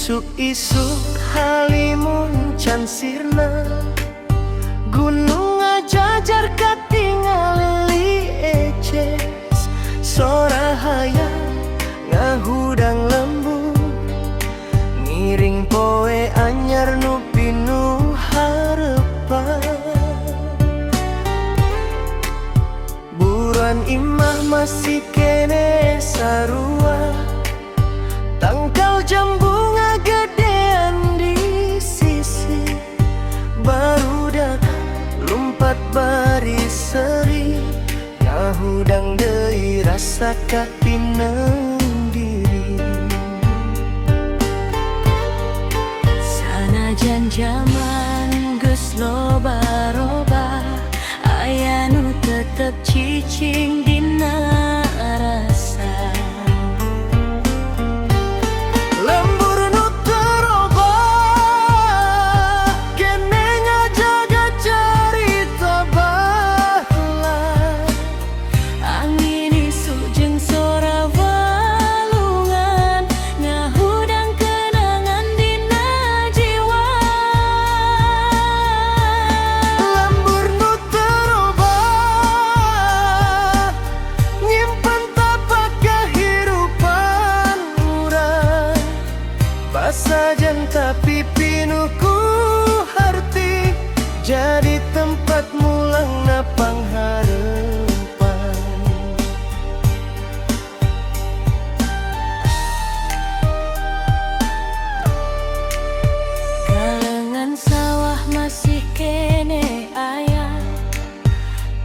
Isuk-isuk halimun can sirna, gunung ngajajar katingal li eces. Sora hayang ngahudang lembu, ngiring poe anyar nu pinuh harepan. Buruan imah masih kene sarua, tangkal jambu ngagedean di sisi. Barudak lumpat baris seri, ngahudang deui rasa katineng diri. Sanajan jaman geus loba-roba, aya nu tetep cicing dina rasa. Lembur nu terobah, kene ngajaga carita baheula. Angin isu jeung sora walungan, ngahudang kenangan dina jiwa. Lembur nu terobah, nyimpen tapak kehidupan urang. Pasajan tapi pinuh ku harti, jadi tempat mulangna pangharepan. Kalengan sawah masih kene aya,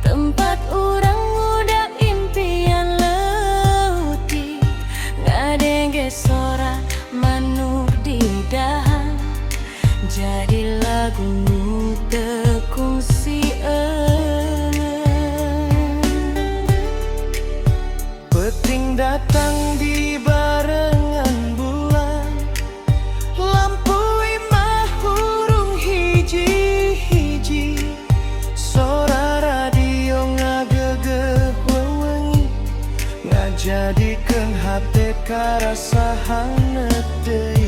tempat urang muda impian leutik. Ngadenge sora manuk di dahan, jadi lagu nu teu kungsieun. Peting datang di barengan bulan, lampu imah hurung hiji-hiji. Sora radio ngagegeh wewengi, ngajadikeun hate karasahan deui.